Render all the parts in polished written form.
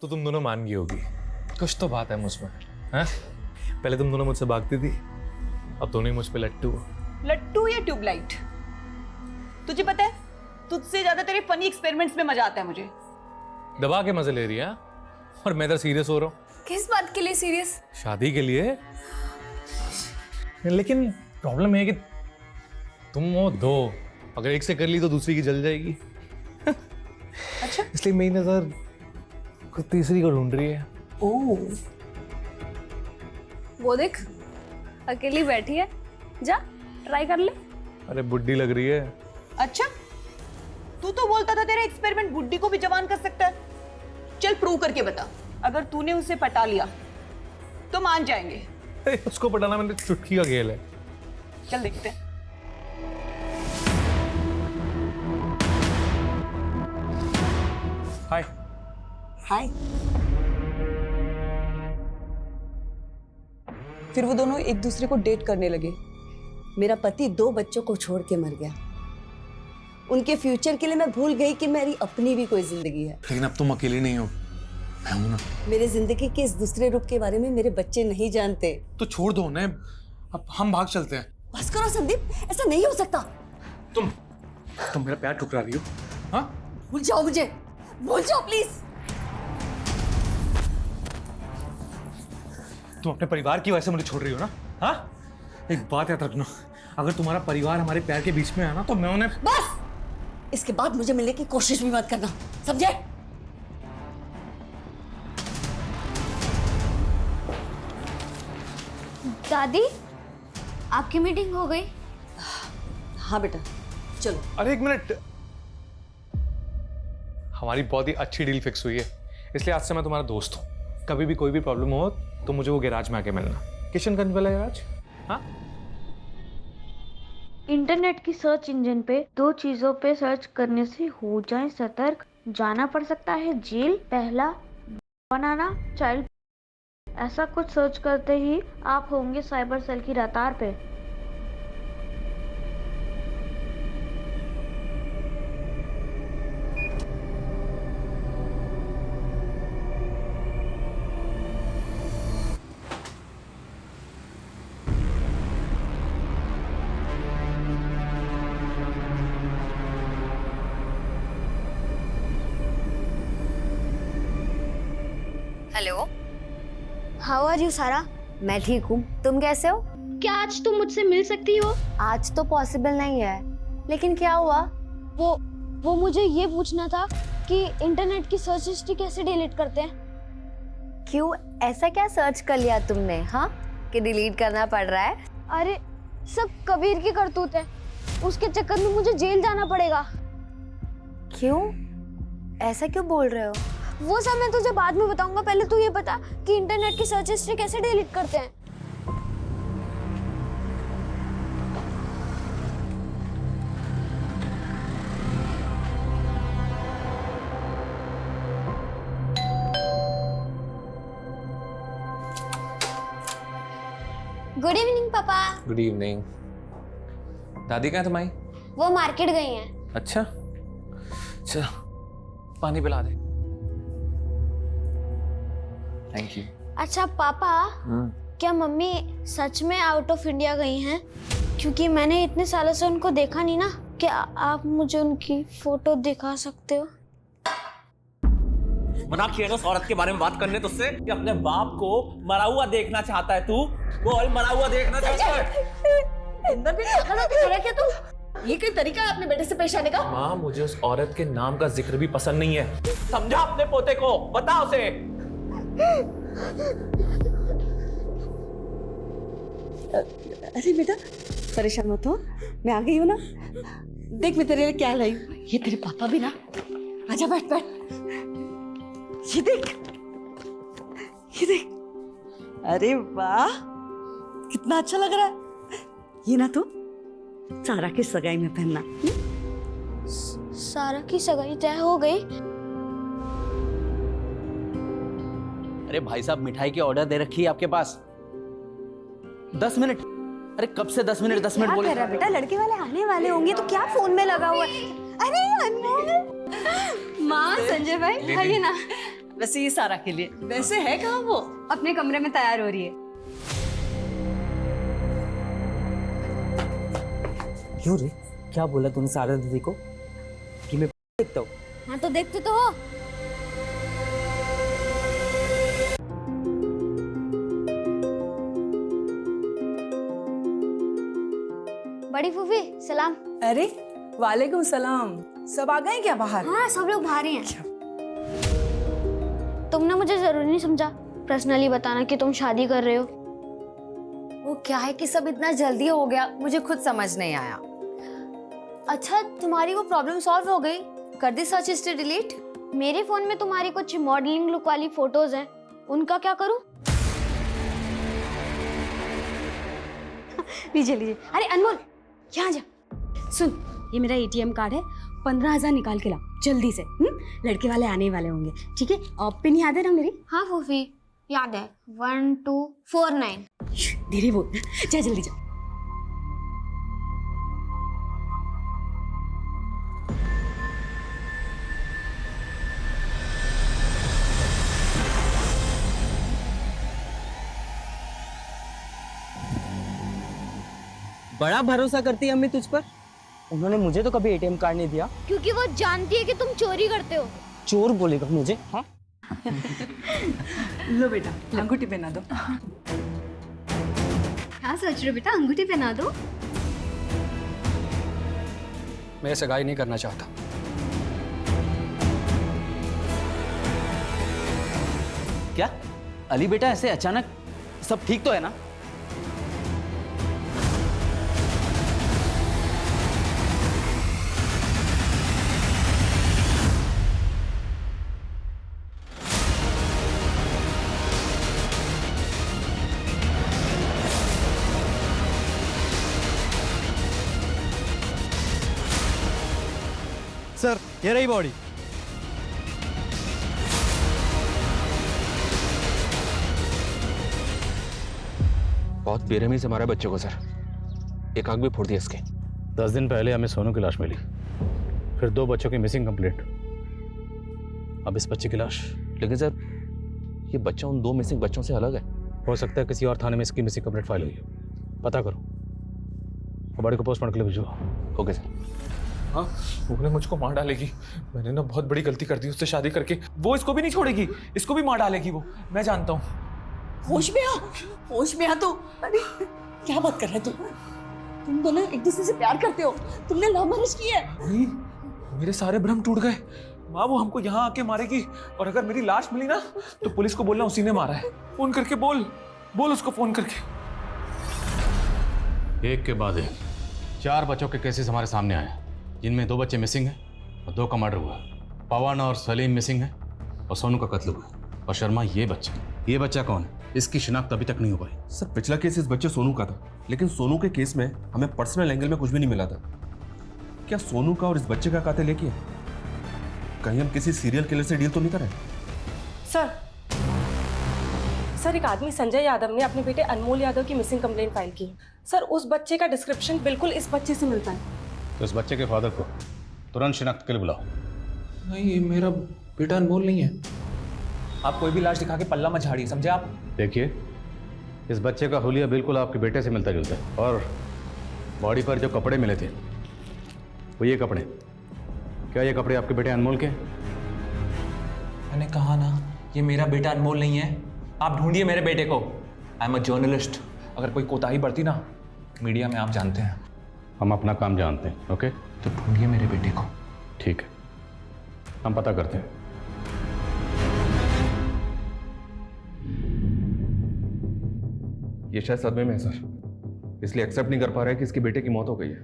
तो तुम दोनों मान गई होगी, कुछ तो बात है मुझमें, हैं? पहले तुम दोनों मुझसे भागती थी, अब दोनों ही मुझ पे लट्टू। लट्टू या ट्यूबलाइट? तुझे पता है, तुझसे ज्यादा तेरे फनी एक्सपेरिमेंट्स में मजा आता है मुझे। दबा के मजे ले रही है, और मैं इधर सीरियस हो रहा हूँ। किस बात के लिए सीरियस? शादी के लिए। लेकिन प्रॉब्लम है कि तुम वो दो, अगर एक से कर ली तो दूसरी की जल जाएगी। अच्छा, इसलिए मेरी नजर कुछ तीसरी को ढूंढ रही है। ओह, वो देख, अकेली बैठी है, जा ट्राई कर ले। अरे बुड्ढी लग रही है। अच्छा, तू तो बोलता था तेरा एक्सपेरिमेंट बुड्ढी को भी जवान कर सकता है। चल प्रूव करके बता। अगर तूने उसे पटा लिया तो मान जाएंगे। उसको पटाना मैंने चुटकी का खेल है। चल देखते हैं। हाय। हाय। फिर वो दोनों एक दूसरे को डेट करने लगे। मेरा पति 2 बच्चों को छोड़ के मर गया। उनके फ्यूचर के लिए मैं भूल गई कि मेरी अपनी भी कोई जिंदगी है। लेकिन अब तुम अकेली नहीं हो, मैं हूं ना। मेरे जिंदगी के इस दूसरे रूप के बारे में मेरे बच्चे नहीं जानते। तो छोड़ दो उन्हें, अब हम भाग चलते हैं। बस करो संदीप, ऐसा नहीं हो सकता। तुम मेरा प्यार ठुकरा रही हो, हाँ? भूल जाओ मुझे, भूल जाओ प्लीज। तुम अपने परिवार की वजह से मुझे छोड़ रही हो ना, हाँ? एक बात याद रखना, अगर तुम्हारा परिवार हमारे प्यार के बीच में आना तो मैं उन्हें। बस, इसके बाद मुझे मिलने की कोशिश भी मत करना, समझे? दादी, आपकी मीटिंग हो गई? हाँ बेटा, चलो। अरे एक मिनट, हमारी बहुत ही अच्छी डील फिक्स हुई है, इसलिए आज से मैं तुम्हारा दोस्त हूँ। कभी भी कोई भी प्रॉब्लम हो तो मुझे वो गैराज में आके मिलना, किशनगंज वाला गैराज। हाँ, इंटरनेट की सर्च इंजन पे 2 चीजों पे सर्च करने से हो जाएं सतर्क, जाना पड़ सकता है जेल। पहला, बनाना चाइल्ड। ऐसा कुछ सर्च करते ही आप होंगे साइबर सेल की रडार पे। हेलो, हाउ आर यू सारा? मैं ठीक हूँ, तुम कैसे हो? क्या आज तुम मुझसे मिल सकती हो? आज तो पॉसिबल नहीं है, लेकिन क्या हुआ? वो मुझे ये पूछना था कि इंटरनेट की सर्च हिस्ट्री कैसे डिलीट करते हैं? क्यों, ऐसा क्या सर्च कर लिया तुमने, हाँ, कि डिलीट करना पड़ रहा है? अरे सब कबीर की करतूत है, उसके चक्कर में मुझे जेल जाना पड़ेगा। क्यों, ऐसा क्यों बोल रहे हो? वो सब मैं तुझे बाद में बताऊंगा, पहले तू ये बता कि इंटरनेट की सर्च हिस्ट्री कैसे डिलीट करते हैं। गुड इवनिंग पापा। Good evening. दादी कहाँ तुम्हारी? वो मार्केट गई हैं। अच्छा, चल पानी पिला दे। Thank you. अच्छा पापा, क्या मम्मी सच में आउट ऑफ इंडिया गई हैं? क्योंकि मैंने इतने सालों से उनको देखा नहीं ना। क्या आप मुझे उनकी फोटो दिखा सकते हो? मना किया ना उस औरत के बारे में बात करने तुझसे कि अपने बाप को मरा हुआ देखना चाहता है तू। बोल, मरा हुआ देखना चाहता है। अंदर भी क्या तू? ये कोई तरीका है अपने बेटे से पेश आने का? माँ, मुझे उस औरत के नाम का जिक्र भी पसंद नहीं है। समझा अपने पोते को, बता उसे। अरे बेटा, परेशान मत हो, मैं आ गई हूँ ना। देख मैं तेरे लिए क्या लाई हूँ। ये तेरे पापा भी ना। आजा, बैठ बैठ। ये देख, ये देख। अरे वाह, कितना अच्छा लग रहा है। ये ना तो सारा की सगाई में पहनना। सारा की सगाई तय हो गई? अरे भाई साहब, मिठाई की ऑर्डर दे रखी है आपके पास। 10 मिनट। अरे कब से 10 मिनट बोले? क्या कर रहा है बेटा, लड़के वाले आने वाले होंगे तो क्या फोन में लगा हुआ है? अरे अनमोल। माँ, संजय भाई आइए ना, वैसे ये सारा के लिए। वैसे है कहाँ वो? अपने कमरे में तैयार हो रही है। क्यों रे, क्या बोला तूने सारा दीदी को कि मैं देखता हूँ? हाँ तो देखते तो हो। बड़ी फूफी सलाम। अरे वालेकुम सलाम। सब आ गए क्या बाहर? हाँ सब लोग बाहर ही हैं। तुमने मुझे जरूरी नहीं समझा पर्सनली बताना कि तुम शादी कर रहे हो। वो क्या है कि सब इतना जल्दी हो गया, मुझे खुद समझ नहीं आया। अच्छा तुम्हारी वो प्रॉब्लम सॉल्व हो गई? कर दी सर्च हिस्ट्री डिलीट? मेरे फोन में तुम्हारी कुछ मॉडलिंग लुक वाली फोटोज हैं, उनका क्या करूं? लीजिए लीजिए। अरे अनमोल यहाँ जा। सुन, ये मेरा एटीएम कार्ड है, 15,000 निकाल के ला जल्दी से। लड़के वाले आने वाले होंगे, ठीक है? पिन याद है ना मेरी? हाँ फूफी याद है, 1249। धीरे बोल, जा जल्दी जा। बड़ा भरोसा करती है अम्मी तुझ पर। उन्होंने मुझे तो कभी एटीएम कार्ड नहीं दिया। क्योंकि वो जानती है कि तुम चोरी करते हो। चोर बोलेगा मुझे? हाँ लो बेटा, अंगूठी पहना दो। क्या सोच रहे हो बेटा, अंगूठी पहना दो। मैं सगाई नहीं करना चाहता। क्या अली बेटा, ऐसे अचानक सब ठीक तो है ना? सर ये रही बॉडी। बहुत बेरहमी से मारा बच्चों को सर, एक आंख भी फोड़ दिया इसके। 10 दिन पहले हमें सोनू की लाश मिली, फिर 2 बच्चों की मिसिंग कंप्लेंट, अब इस बच्चे की लाश। लेकिन सर ये बच्चा उन 2 मिसिंग बच्चों से अलग है। हो सकता है किसी और थाने में इसकी मिसिंग कंप्लेंट फाइल हुई है, पता करो और बॉडी को पोस्टमार्टम के लिए भिजो। Okay sir. हाँ वो मुझको मार डालेगी, मैंने ना बहुत बड़ी गलती कर दी उससे शादी करके। वो इसको भी नहीं छोड़ेगी, इसको भी मार डालेगी वो, मैं जानता हूँ। होश में आ, होश में आ तू। अरे क्या बात कर रहा है तू? तुम दोनों एक दूसरे से प्यार करते हो, तुमने लव मैरिज की है। नहीं, मेरे सारे भ्रम टूट गए। माँ वो हमको यहाँ आके मारेगी, और अगर मेरी लाश मिली ना तो पुलिस को बोलना उसी ने मारा है। फोन करके बोल उसको फोन करके। एक के बाद एक 4 बच्चों के केसेस हमारे सामने आए, जिनमें 2 बच्चे मिसिंग हैं और 2 का मर्डर हुआ। पवन और सलीम मिसिंग हैं और सोनू का कत्ल हुआ। और शर्मा ये बच्चा कौन है, इसकी शिनाख्त अभी तक नहीं हो पाई। सर पिछला केस इस बच्चे सोनू का था, लेकिन सोनू के केस में हमें पर्सनल एंगल में कुछ भी नहीं मिला था। क्या सोनू का और इस बच्चे का कातिल एक ही है? कहीं हम किसी सीरियल किलर से डील तो नहीं कर रहे? सर एक आदमी संजय यादव ने अपने बेटे अनमोल यादव की मिसिंग कंप्लेंट फाइल की है। सर उस बच्चे का डिस्क्रिप्शन बिल्कुल इस बच्चे से मिलता है। तो इस बच्चे के फादर को तुरंत शिनाख्त के लिए बुलाओ। नहीं ये मेरा बेटा अनमोल नहीं है। आप कोई भी लाश दिखा के पल्ला मत झाड़िए, समझे आप? देखिए इस बच्चे का हुलिया बिल्कुल आपके बेटे से मिलता जुलता है, और बॉडी पर जो कपड़े मिले थे वो ये कपड़े, क्या ये कपड़े आपके बेटे अनमोल के? मैंने कहा ना ये मेरा बेटा अनमोल नहीं है। आप ढूंढिए मेरे बेटे को। आई एम अ जर्नलिस्ट, अगर कोई कोताही बढ़ती ना मीडिया में आप जानते हैं। हम अपना काम जानते हैं, ओके? तो ढूंढिए मेरे बेटे को। ठीक है, हम पता करते हैं। ये शायद सदमे में है सर, इसलिए एक्सेप्ट नहीं कर पा रहा है कि इसके बेटे की मौत हो गई है।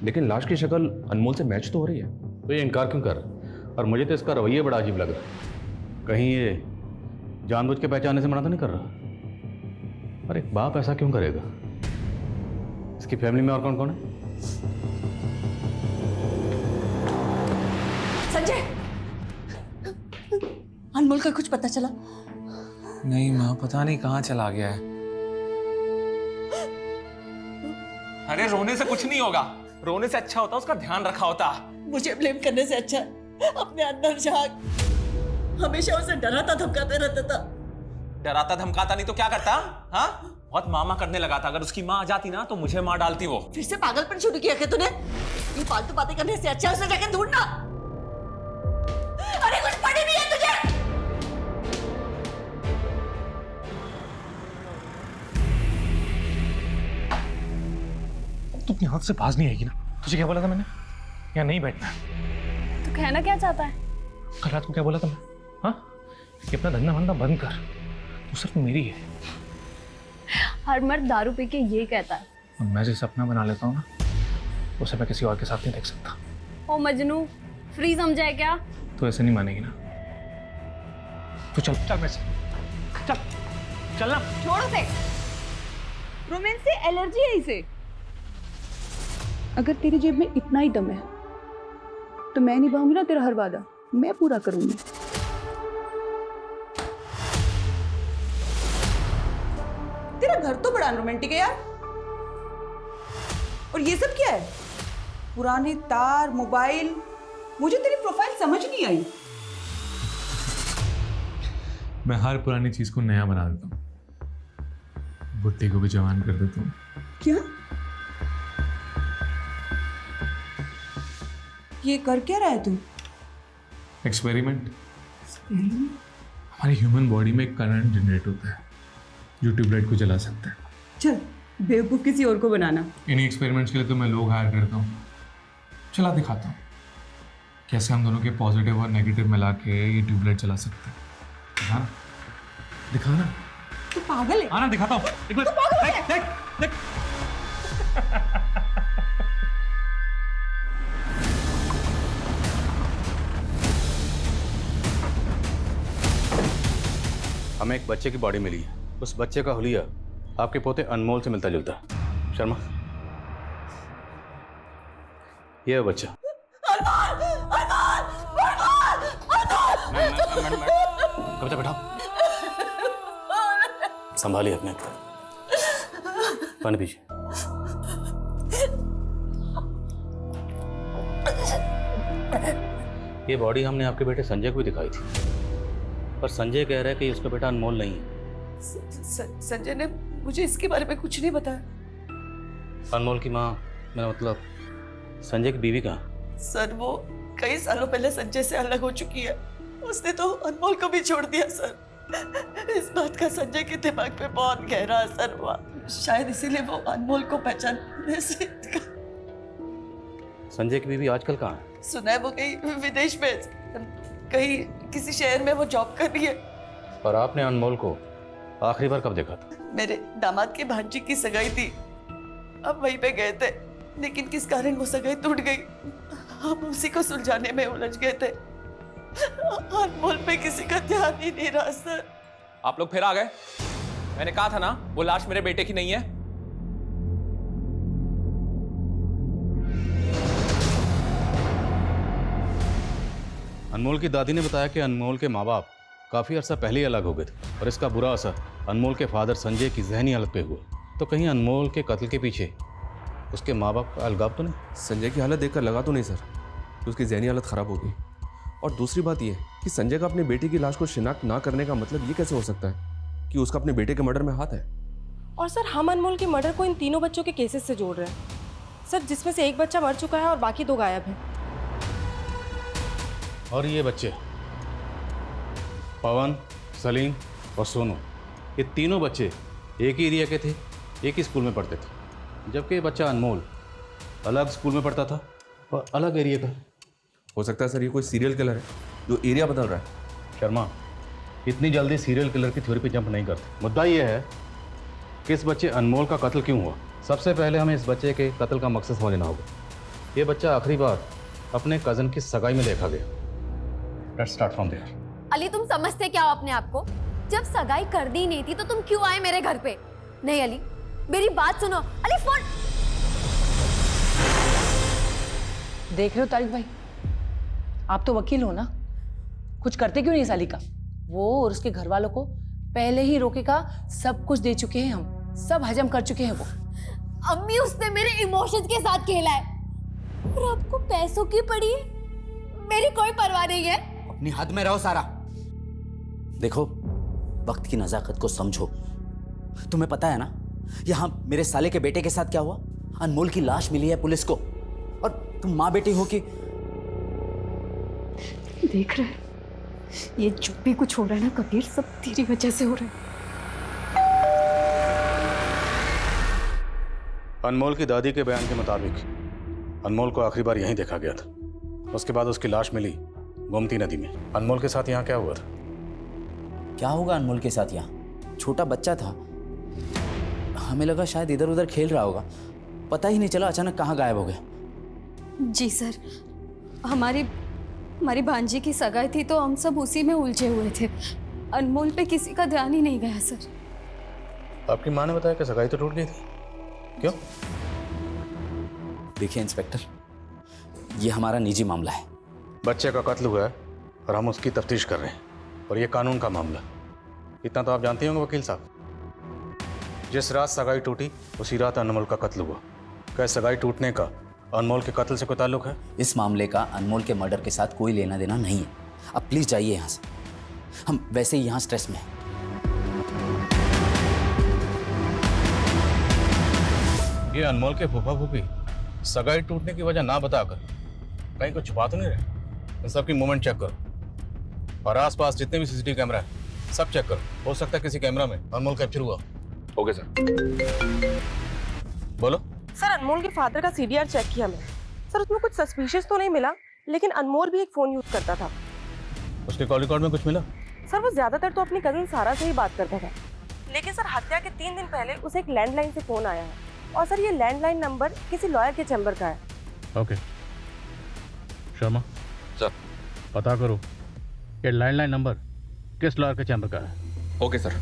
लेकिन लाश की शक्ल अनमोल से मैच तो हो रही है। तो ये इनकार क्यों कर रहा है? और मुझे तो इसका रवैया बड़ा अजीब लग रहा है। कहीं ये जानबूझ के पहचानने से मना तो नहीं कर रहा? और एक बाप ऐसा क्यों करेगा? इसकी फैमिली में और कौन कौन है? संजय, अनमोल का कुछ पता चला? नहीं माँ, पता नहीं कहाँ चला गया है। अरे रोने से कुछ नहीं होगा, रोने से अच्छा होता उसका ध्यान रखा होता। मुझे ब्लेम करने से अच्छा अपने अंदर झांक। हमेशा उसे डराता धमकाते रहता था। डराता धमकाता नहीं तो क्या करता? हाँ, बहुत मामा करने लगा था। अगर उसकी माँ आ जाती ना तो मुझे मार डालती वो। फिर से पागलपन शुरू किया क्या तूने? ये फालतू बातें करने से अच्छा उसे जाके ढूंढना। अरे कुछ पड़ी नहीं है तुझे? तू अपने हाथ से बाज नहीं आएगी ना? तुझे क्या बोला था मैंने? यहाँ नहीं बैठना है। तो कहना क्या चाहता है? कल रात को क्या बोला था मैं? हाँ, ये अपना धंधा वंधा बंद कर, तू सिर्फ मेरी है। हर मर्द दारू पी के ये कहता है। और मैं जैसे अपना बना लेता हूँ ना, उसे मैं किसी और के साथ नहीं देख सकता। ओ मजनू, फ्री समझा है क्या? तू ऐसे नहीं मानेगी ना। तू चल चल, मेरे से चल, चल ना। छोड़ उसे। रोमांस से एलर्जी है इसे। अगर तेरी जेब में इतना ही दम है तो मैं निभाऊंगी ना तेरा हर वादा, मैं पूरा करूंगी। तेरा घर तो बड़ा रोमांटिक है यार। और ये सब क्या है? पुराने तार, मोबाइल। मुझे तेरी प्रोफाइल समझ नहीं आई। मैं हर पुरानी चीज को नया बना देता हूँ, बुट्टी को भी जवान कर देता हूँ। क्या? ये कर क्या रहा है तू? एक्सपेरिमेंट। हमारी ह्यूमन बॉडी में करंट जनरेट होता है जो ट्यूबलाइट को जला सकता है। चल बेवकूफ किसी और को बनाना। इन्हीं एक्सपेरिमेंट्स के लिए तो मैं लोग हायर करता हूँ। चला दिखाता हूँ कैसे हम दोनों के पॉजिटिव और नेगेटिव मिला के ये ट्यूबलाइट जला सकते हैं। दिखाना, दिखाना। तू पागल है। आना दिखाता हूँ। देख देख देख। हमें एक बच्चे की बॉडी मिली है। उस बच्चे का हुलिया आपके पोते अनमोल से मिलता जुलता है। शर्मा, ये है बच्चा। कविता बैठाओ, संभालिए अपने पानी पीजिए। ये बॉडी हमने आपके बेटे संजय को भी दिखाई थी, पर संजय कह रहा है कि उसका बेटा अनमोल नहीं है। संजय ने मुझे इसके बारे में कुछ नहीं बताया। अनमोल की माँ, मेरा मतलब संजय की बीवी कहाँ? सर वो कई सालों पहले संजय से अलग हो चुकी है। उसने तो अनमोल को भी छोड़ दिया सर। इस बात का संजय के दिमाग पे बहुत गहरा असर हुआ। शायद इसीलिए वो अनमोल को पहचानने से संजय की बीवी आजकल कहाँ है? सुना है वो कहीं विदेश में, कहीं किसी शहर में वो जॉब कर रही है। और आपने अनमोल को आखिरी बार कब देखा था? मेरे दामाद की भांजी की सगाई थी, अब वहीं पे गए थे, लेकिन किस कारण वो सगाई टूट गई, हम उसी को सुलझाने में उलझ गए थे। अनमोल पे किसी का ध्यान ही नहीं रहा सर। आप लोग फिर आ गए। मैंने कहा था ना वो लाश मेरे बेटे की नहीं है। अनमोल की दादी ने बताया कि अनमोल के माँ बाप काफ़ी अर्सा पहले ही अलग हो गए थे और इसका बुरा असर अनमोल के फादर संजय की जहनी हालत पे हुआ। तो कहीं अनमोल के कत्ल के पीछे उसके माँ बाप का अलगाव तो नहीं? संजय की हालत देखकर लगा तो नहीं सर कि उसकी जहनी हालत ख़राब हो गई। और दूसरी बात यह कि संजय का अपने बेटे की लाश को शिनाख्त ना करने का मतलब ये कैसे हो सकता है कि उसका अपने बेटे के मर्डर में हाथ है? और सर हम अनमोल के मर्डर को इन तीनों बच्चों के केसेस से जोड़ रहे हैं सर, जिसमें से एक बच्चा मर चुका है और बाकी 2 गायब हैं। और ये बच्चे पवन, सलीम और सोनू, ये तीनों बच्चे एक ही एरिया के थे, एक ही स्कूल में पढ़ते थे, जबकि ये बच्चा अनमोल अलग स्कूल में पढ़ता था और अलग एरिया का। हो सकता है सर ये कोई सीरियल किलर है जो एरिया बदल रहा है। शर्मा, इतनी जल्दी सीरियल किलर की थ्योरी पे जंप नहीं करते। मुद्दा ये है कि इस बच्चे अनमोल का कत्ल क्यों हुआ। सबसे पहले हमें इस बच्चे के कत्ल का मकसद समझना होगा। ये बच्चा आखिरी बार अपने कज़न की सगाई में देखा गया। Let's start from there. Ali, तुम समझते क्या हो अपने आप को? जब सगाई कर दी नहीं थी तो तुम क्यों आए मेरे घर पे? नहीं अली, मेरी बात सुनो। अली फोन। देख रहे हो तारिक भाई, आप तो वकील हो ना, कुछ करते क्यों नहीं साली का? वो और उसके घर वालों को पहले ही रोके का सब कुछ दे चुके हैं, हम सब हजम कर चुके हैं। वो अम्मी, उसने मेरे इमोशंस के साथ खेला है और आपको पैसों की पड़ी है। मेरी कोई परवाह नहीं है। अपनी हद में रहो सारा। देखो, वक्त की नजाकत को समझो। तुम्हें पता है ना यहाँ मेरे साले के बेटे के साथ क्या हुआ? अनमोल की लाश मिली है पुलिस को, और तुम माँ बेटी हो कि देख रहे हैं? ये जो भी कुछ हो रहा है ना कबीर, सब तेरी वजह से हो रहा है। अनमोल की दादी के बयान के मुताबिक अनमोल को आखिरी बार यहीं देखा गया था। उसके बाद उसकी लाश मिली गोमती नदी में। अनमोल के साथ यहाँ क्या हुआ था? क्या होगा अनमोल के साथ? यहाँ छोटा बच्चा था, हमें लगा शायद इधर उधर खेल रहा होगा, पता ही नहीं चला अचानक कहाँ गायब हो गया। जी सर, हमारी भांजी की सगाई थी तो हम सब उसी में उलझे हुए थे। अनमोल पे किसी का ध्यान ही नहीं गया सर। आपकी माँ ने बताया कि सगाई तो टूट गई थी, क्यों? देखिए इंस्पेक्टर, ये हमारा निजी मामला है। बच्चे का कत्ल हुआ है और हम उसकी तफ्तीश कर रहे हैं, और ये कानून का मामला। इतना तो आप जानते होंगे वकील साहब, जिस रात सगाई टूटी उसी रात अनमोल का कत्ल हुआ। क्या सगाई टूटने का अनमोल के कत्ल से कोई ताल्लुक है? इस मामले का अनमोल के मर्डर के साथ कोई लेना देना नहीं है। अब प्लीज जाइए यहाँ से, हम वैसे ही यहाँ स्ट्रेस में हैं। ये अनमोल के फूफा फूफी सगाई टूटने की वजह ना बताकर कहीं कुछ छुपा तो नहीं रहे? इन सबकी मूवमेंट चेक करो, और आसपास जितने भी सीसीटीवी कैमरा है सब चेक करो। हो सकता है किसी कैमरा में अनमोल कैप्चर हुआ। Okay sir. बोलो सर, अनमोल के फादर का सीडीआर चेक किया मैंने सर, उसमें कुछ सस्पिशियस तो नहीं मिला, लेकिन अनमोल भी एक फोन यूज करता था। उसके कॉल रिकॉर्ड में कुछ मिला? सर वो ज्यादातर तो अपनी कजिन सारा से ही बात करता था, लेकिन सर हत्या के 3 दिन पहले उसे एक लैंडलाइन से फोन आया है, और सर ये लैंडलाइन नंबर किसी लॉयर के चैम्बर का है। ओके शर्मा सर, पता करो ये लैंडलाइन नंबर किस लॉयर के चैम्बर का है। Okay sir.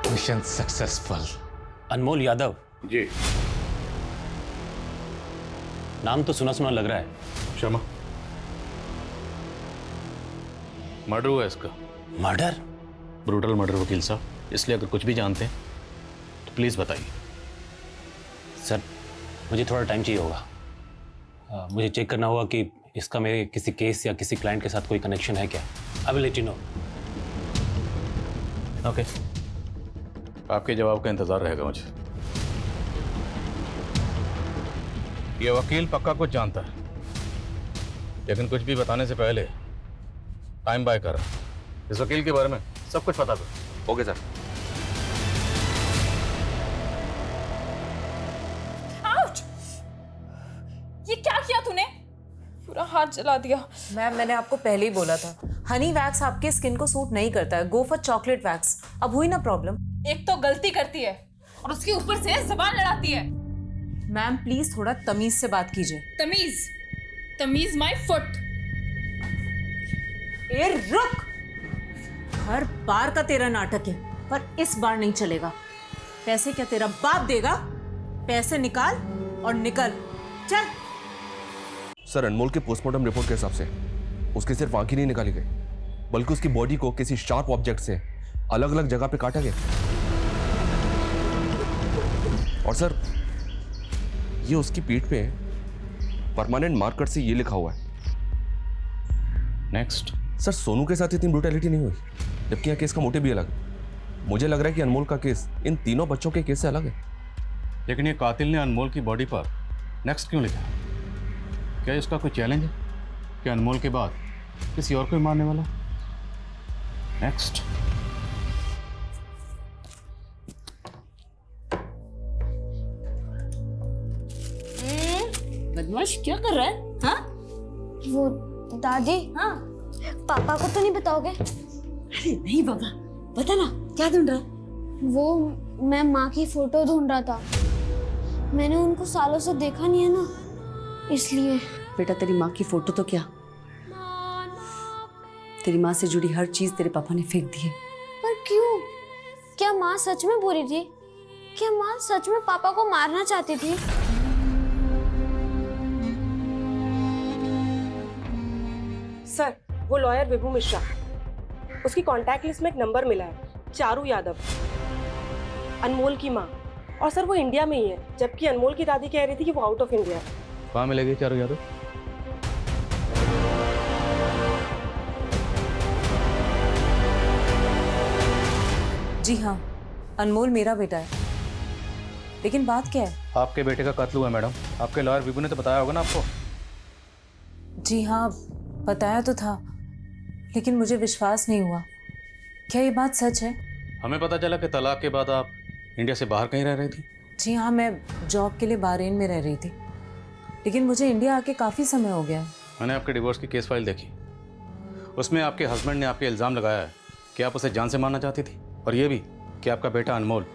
Mission successful. Anmol Yadav ji, नाम तो सुना सुना लग रहा है। शर्मा, मर्डर हुआ इसका। मर्डर? ब्रूटल मर्डर वकील साहब, इसलिए अगर कुछ भी जानते हैं तो प्लीज़ बताइए। सर, मुझे थोड़ा टाइम चाहिए होगा। मुझे चेक करना होगा कि इसका मेरे किसी केस या किसी क्लाइंट के साथ कोई कनेक्शन है क्या। I will let you know. Okay, आपके जवाब का इंतजार रहेगा मुझे। ये वकील पक्का कुछ जानता है, लेकिन कुछ भी बताने से पहले टाइम बाय कर। इस वकील के बारे में सब कुछ पता करो। Okay sir. ये क्या किया तूने? पूरा हाथ जला दिया। मैम, मैंने आपको पहले ही बोला था, हनी वैक्स आपके स्किन को सूट नहीं करता है। Go for chocolate wax. अब हुई ना प्रॉब्लम? एक तो गलती करती है और उसके ऊपर से जबान लड़ाती है। मैम प्लीज थोड़ा तमीज से बात कीजिए। तमीज? तमीज माय फुट। ए रुक! हर बार का तेरा नाटक है, पर इस बार नहीं चलेगा। पैसे क्या तेरा बाप देगा? पैसे निकाल और निकल, चल। सर, अनमोल के पोस्टमार्टम रिपोर्ट के हिसाब से उसकी सिर्फ आंखें नहीं निकाली गई, बल्कि उसकी बॉडी को किसी शार्प ऑब्जेक्ट से अलग अलग जगह पे काटा गया। और सर, ये उसकी पीठ पे परमानेंट मार्कर से ये लिखा हुआ है। नेक्स्ट। सर, सोनू के साथ इतनी ब्रूटैलिटी नहीं हुई, जबकि यह केस का मोटिव भी अलग है। मुझे लग रहा है कि अनमोल का केस इन तीनों बच्चों के केस से अलग है। लेकिन ये कातिल ने अनमोल की बॉडी पर नेक्स्ट क्यों लिखा? क्या इसका कोई चैलेंज है कि अनमोल के बाद किसी और को मारने वाला? नेक्स्ट। बदमाश क्या कर रहा है? हाँ? वो दादी, हाँ? पापा को तो नहीं बताओगे? अरे नहीं बाबा, बता ना क्या ढूंढ रहा? वो मैं माँ की फोटो ढूंढ रहा था। मैंने उनको सालों से देखा नहीं है ना, इसलिए। बेटा, तेरी माँ की फोटो तो क्या, तेरी माँ से जुड़ी हर चीज तेरे पापा ने फेंक दी है। पर क्यों? क्या माँ सच में बुरी थी? क्या माँ सच में पापा को मारना चाहती थी? सर, वो लॉयर विभू मिश्रा, उसकी कांटेक्ट लिस्ट में एक नंबर मिला है, चारू यादव, अनमोल की माँ, और सर वो इंडिया में ही है, जबकि अनमोल की दादी कह रही थी कि वो आउट ऑफ इंडिया है। कहाँ मिलेगी चारू यादव? जी हाँ, अनमोल मेरा बेटा है। लेकिन बात क्या है? आपके बेटे का कत्ल हुआ मैडम। आपके लॉयर विभू ने तो बताया होगा ना आपको? जी हाँ, बताया तो था, लेकिन मुझे विश्वास नहीं हुआ। क्या ये बात सच है? हमें पता चला कि तलाक के बाद आप इंडिया से बाहर कहीं रह रही थी। जी हाँ, मैं जॉब के लिए बहरीन में रह रही थी, लेकिन मुझे इंडिया आके काफ़ी समय हो गया है। मैंने आपके डिवोर्स की केस फाइल देखी। उसमें आपके हस्बैंड ने आपके इल्ज़ाम लगाया है कि आप उसे जान से मारना चाहती थी, और ये भी कि आपका बेटा अनमोल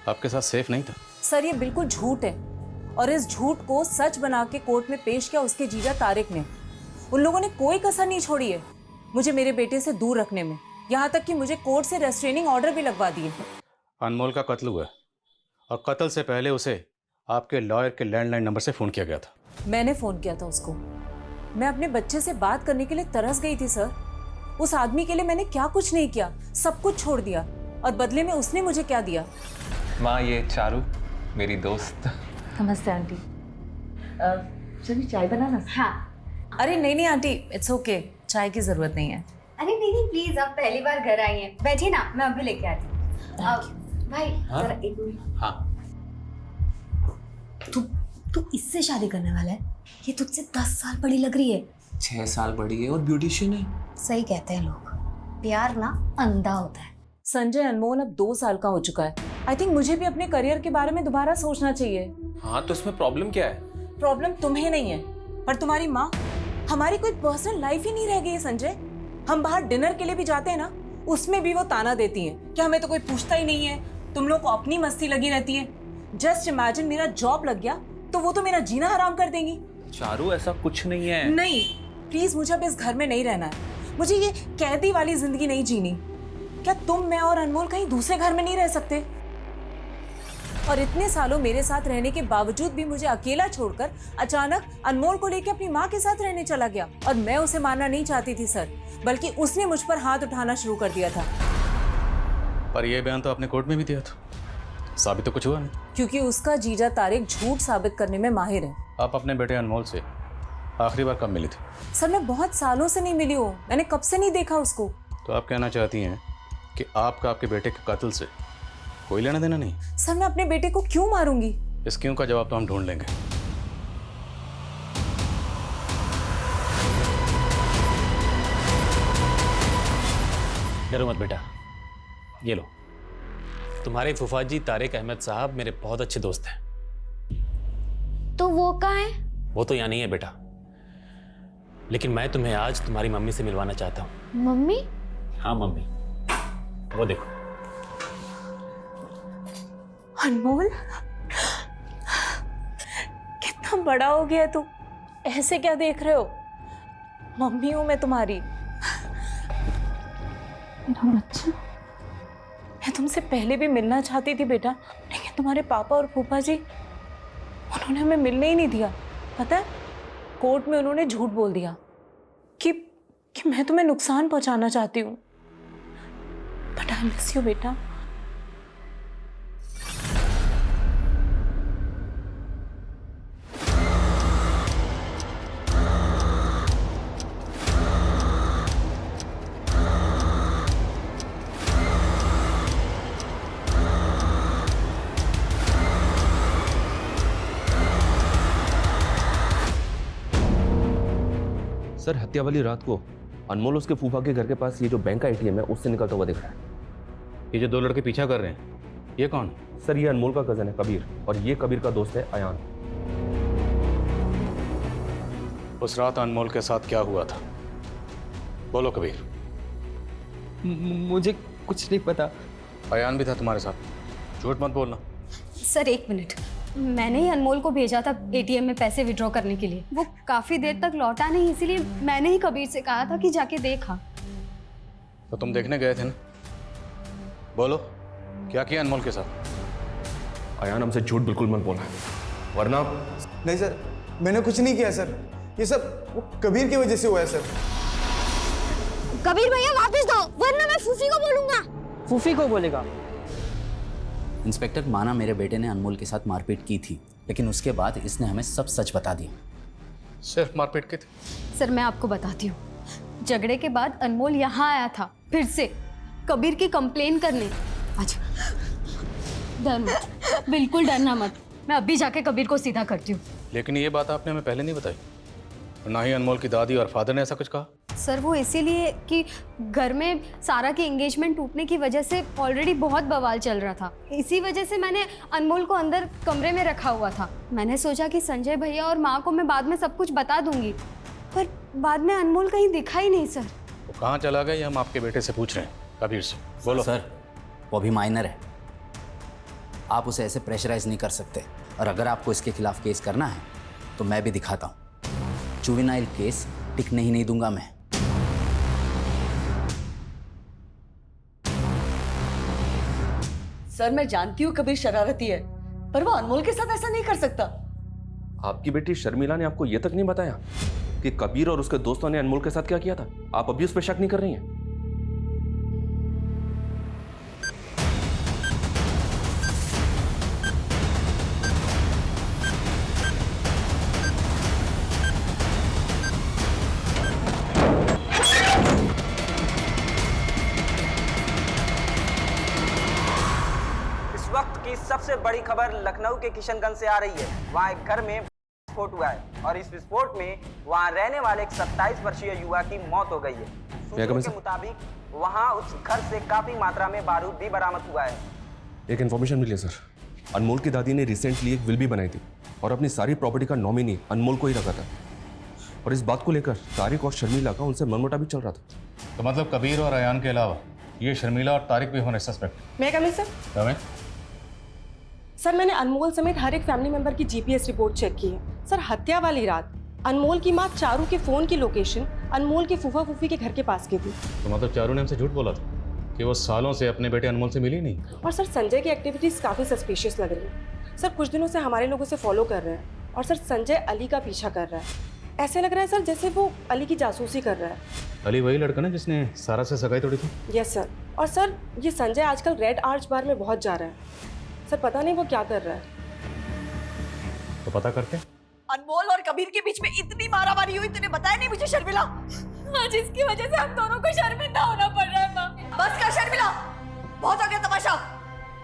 आपके साथ सेफ नहीं था। सर, ये बिल्कुल झूठ है, और इस झूठ को सच बना के कोर्ट में पेश किया उसके जीजा तारिक ने। उन लोगों ने कोई कसर नहीं छोड़ी है मुझे मेरे बेटे से दूर रखने में, यहाँ तक कि मुझे कोर्ट से रेस्ट्रेनिंग ऑर्डर भी लगवा दिए। अनमोल का कत्ल हुआ है, और कत्ल से पहले उसे आपके लॉयर के लैंडलाइन नंबर से फ़ोन किया गया था। मैंने फ़ोन किया था उसको। मैं अपने बच्चे से बात करने के लिए तरस गई थी सर। उस आदमी के लिए मैंने क्या कुछ नहीं किया, सब कुछ छोड़ दिया, और बदले में उसने मुझे क्या दिया? माँ, ये चारू मेरी दोस्त। नमस्ते आंटी। चलिए चाय बनाना। हाँ। अरे नहीं नहीं आंटी, इट्स ओके, चाय की ज़रूरत नहीं है। अरे नहीं प्लीज, आप पहली बार घर आई हैं, बैठिए ना, मैं अभी लेके आती हूँ। भाई जरा एक मिनट। हाँ। तू इससे शादी करने वाला है? ये तुझसे 10 साल बड़ी लग रही है। 6 साल बड़ी है और ब्यूटिशियन है। सही कहते हैं लोग, प्यार ना अंधा होता है। संजय, अनमोल अब 2 साल का हो चुका है। आई थिंक मुझे भी अपने करियर के बारे में दोबारा सोचना चाहिए। हाँ, तो इसमें प्रॉब्लम क्या है? प्रॉब्लम तुम्हें नहीं है, पर तुम्हारी माँ। हमारी कोई पर्सनल लाइफ ही नहीं रह गई है संजय। हम बाहर डिनर के लिए भी जाते हैं ना, उसमें भी वो ताना देती हैं कि हमें तो कोई पूछता ही नहीं है, तुम लोग को अपनी मस्ती लगी रहती है। जस्ट इमेजिन मेरा जॉब लग गया तो वो तो मेरा जीना हराम कर देंगी। चारू, ऐसा कुछ नहीं है। नहीं, प्लीज, मुझे अब इस घर में नहीं रहना है। मुझे ये कैदी वाली जिंदगी नहीं जीनी। क्या तुम, मैं और अनमोल कहीं दूसरे घर में नहीं रह सकते? और इतने सालों मेरे साथ रहने के बावजूद भी मुझे अकेला छोड़कर अचानक अनमोल को लेकर अपनी माँ के साथ रहने चला गया। और मैं उसे मारना नहीं चाहती थी सर, बल्कि उसने मुझ पर हाथ उठाना शुरू कर दिया था। पर यह बयान तो आपने कोर्ट में भी दिया था, साबित तो कुछ हुआ नहीं। क्योंकि उसका जीजा तारिक झूठ साबित करने में माहिर है। आप अपने बेटे अनमोल से आखिरी बार कब मिली थी? सर, मैं बहुत सालों से नहीं मिली हूँ, मैंने कब से नहीं देखा उसको। तो आप कहना चाहती हैं कि आपका आपके बेटे के कत्ल से कोई लेना देना नहीं? सर, मैं अपने बेटे को क्यों मारूंगी? इस क्यों का जवाब तो हम ढूंढ लेंगे। डरो मत बेटा, ये लो। तुम्हारे फूफाजी तारिक अहमद साहब मेरे बहुत अच्छे दोस्त हैं। तो वो कहाँ है? वो तो यहाँ नहीं है बेटा, लेकिन मैं तुम्हें आज तुम्हारी मम्मी से मिलवाना चाहता हूँ। मम्मी? हाँ मम्मी, वो देखो। अनमोल, कितना बड़ा हो गया तू, ऐसे क्या देख रहे हो? मम्मी हूं मैं तुम्हारी। मेरा बच्चा, मैं तुमसे पहले भी मिलना चाहती थी बेटा, लेकिन तुम्हारे पापा और फूफा जी, उन्होंने हमें मिलने ही नहीं दिया। पता है, कोर्ट में उन्होंने झूठ बोल दिया कि मैं तुम्हें नुकसान पहुंचाना चाहती हूँ। बट आई मिस यू बेटा। सर, हत्या वाली रात को अनमोल उसके फूफा के घर के पास ये जो बैंक का एटीएम है उससे निकलता हुआ दिख रहा है। ये जो 2 लड़के पीछा कर रहे हैं, ये कौन? सर, ये अनमोल का कजन है कबीर, और ये कबीर का दोस्त है अयान। उस रात अनमोल के साथ क्या हुआ था? बोलो कबीर। मुझे कुछ नहीं पता। अयान भी था तुम्हारे साथ, झूठ मत बोलना। सर, एक मिनट, मैंने ही अनमोल को भेजा था एटीएम में पैसे विड्रॉ करने के लिए। वो काफ़ी देर तक लौटा नहीं, इसीलिए मैंने ही कबीर से कहा था कि जाके देखा। तो तुम देखने गए थे ना? बोलो, क्या किया अनमोल के साथ? अयान, हमसे झूठ बिल्कुल मत बोलना, वरना। नहीं सर, मैंने कुछ नहीं किया सर, ये सब वो कबीर की वजह से हुआ है सर। कबीर भैया वापस दो, वरना मैं फूफी को बोलूंगा। फूफी को बोलेगा? इंस्पेक्टर, माना मेरे बेटे ने अनमोल के साथ मारपीट की थी, लेकिन उसके बाद इसने हमें सब सच बता दिया। सिर्फ मारपीट की थी? सर मैं आपको बताती हूँ, झगड़े के बाद अनमोल यहाँ आया था फिर से कबीर की कंप्लेन करने। अच्छा डर मत, बिल्कुल डरना मत, मैं अभी जाके कबीर को सीधा करती हूँ। लेकिन ये बात आपने हमें पहले नहीं बताई, ना ही अनमोल की दादी और फादर ने ऐसा कुछ कहा। सर वो इसीलिए कि घर में सारा की एंगेजमेंट टूटने की वजह से ऑलरेडी बहुत बवाल चल रहा था, इसी वजह से मैंने अनमोल को अंदर कमरे में रखा हुआ था। मैंने सोचा कि संजय भैया और माँ को मैं बाद में सब कुछ बता दूंगी, पर बाद में अनमोल कहीं दिखा ही नहीं। सर वो कहाँ चला गया ये हम आपके बेटे से पूछ रहे हैं, कबीर से। बोलो। सर वो अभी माइनर है, आप उसे ऐसे प्रेशराइज नहीं कर सकते, और अगर आपको इसके खिलाफ केस करना है तो मैं भी दिखाता हूँ। जुवेनाइल केस टिकने ही नहीं दूंगा मैं। सर मैं जानती हूँ कबीर शरारती है, पर वो अनमोल के साथ ऐसा नहीं कर सकता। आपकी बेटी शर्मिला ने आपको यह तक नहीं बताया कि कबीर और उसके दोस्तों ने अनमोल के साथ क्या किया था? आप अभी उस पर शक नहीं कर रही हैं? सबसे बड़ी खबर लखनऊ के किशनगंज से आ रही है। वहाँ एक घर में विस्फोट हुआ है और इस विस्फोट में वहाँ रहने वाले एक 27 वर्षीय युवा की मौत हो गई है। सूत्रों के मुताबिक वहाँ उस घर से काफी मात्रा में बारूद भी बरामद हुआ है। एक इन्फॉर्मेशन मिली है सर, अनमोल की दादी ने रिसेंटली एक विल भी बनाई थी और अपनी सारी प्रॉपर्टी का नॉमिनी अनमोल को ही रखा था, और इस बात को लेकर तारिक और शर्मिला का उनसे मनमुटाव भी चल रहा था। तो मतलब कबीर और अयान के अलावा ये शर्मिला और तारिक भी होने सस्पेक्ट? मैं कमिंग सर? कमें। सर मैंने अनमोल समेत हर एक फैमिली मेंबर की जीपीएस रिपोर्ट चेक की है। सर हत्या वाली रात अनमोल की मां चारू के फोन की लोकेशन अनमोल के फूफा फूफी के घर के पास की थी। तो मतलब चारू ने हमसे झूठ बोला था कि वो सालों से अपने बेटे अनमोल से मिली नहीं? और सर संजय की एक्टिविटीज काफी सस्पिशियस लग रही है। सर कुछ दिनों से हमारे लोगों से फॉलो कर रहे हैं और सर संजय अली का पीछा कर रहा है। ऐसे लग रहा है सर जैसे वो अली की जासूसी कर रहा है। अली वही लड़का ना जिसने सारा से सगाई तोड़ी थी? Yes sir. और सर ये संजय आजकल रेड आर्च बार में बहुत जा रहा है। सर पता नहीं वो क्या कर रहा है। तो पता करते। अनमोल और कबीर के बीच में इतनी मारामारी हुई, तूने बताया नहीं मुझे शर्मिला? आज इसकी वजह से हम दोनों को शर्मिंदा होना पड़ रहा है माँ। बस कर शर्मिला, बहुत हो गया तमाशा।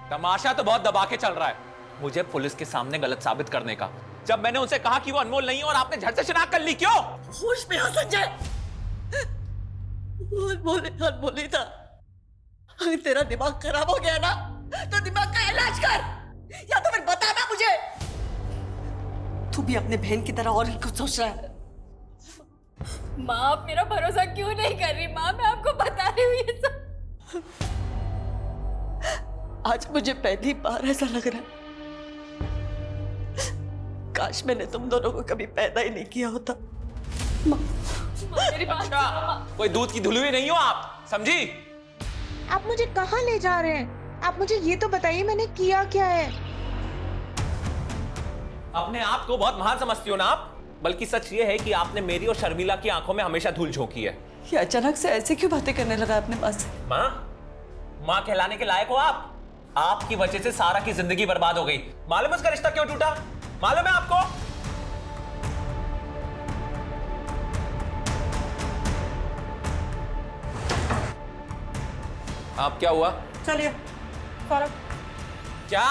तमाशा तो बहुत दबा के चल रहा है, मुझे पुलिस के सामने गलत साबित करने का। जब मैंने उनसे कहा कि वो अनमोल नहीं है और आपने झट से शिनाख्त कर ली, क्यों? होश में हो संजय, अनमोल नहीं था। अगर तेरा दिमाग खराब हो गया ना तो दिमाग का इलाज कर, या तो फिर बता ना मुझे। तू भी अपने बहन की तरह और ही कुछ सोच रहा है। माँ आप मेरा भरोसा क्यों नहीं कर रही? माँ मैं आपको बता रही हूँ ये सब। आज मुझे पहली बार ऐसा लग रहा है काश मैंने तुम दोनों को कभी पैदा ही नहीं किया होता। मेरी बात सुनो। कोई दूध की धुलवी नहीं हो आप, समझी? आप मुझे कहाँ ले जा रहे हैं? आप मुझे ये तो बताइए मैंने किया क्या है? अपने आप को बहुत महान समझती हो ना आप, बल्कि सच ये है कि आपने मेरी और शर्मिला की आंखों में हमेशा धूल झोंकी है। ये अचानक से ऐसे क्यों बातें करने लगा अपने पास? माँ कहलाने के लायक हो आप? आपकी वजह से सारा की जिंदगी बर्बाद हो गई। मालूम है उसका रिश्ता क्यों टूटा? मालूम है आपको? आप क्या हुआ? चलिए सौरभ। क्या?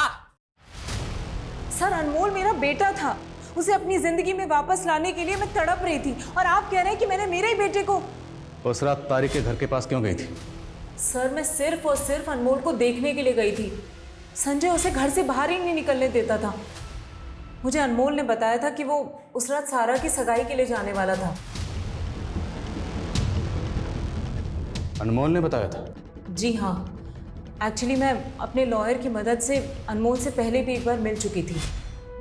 सर अनमोल मेरा बेटा था, उसे अपनी जिंदगी में वापस लाने के लिए मैं तड़प रही थी, और आप कह रहे हैं कि मैंने मेरे ही बेटे को। उस रात तारिक के घर के पास क्यों गई थी? सर मैं सिर्फ और सिर्फ अनमोल को देखने के लिए गई थी। संजय उसे घर से बाहर ही नहीं निकलने देता था। मुझे अनमोल ने बताया था कि वो उस रात सारा की सगाई के लिए जाने वाला था। अनमोल ने बताया था? जी हाँ, एक्चुअली मैं अपने लॉयर की मदद से अनमोल से पहले भी एक बार मिल चुकी थी,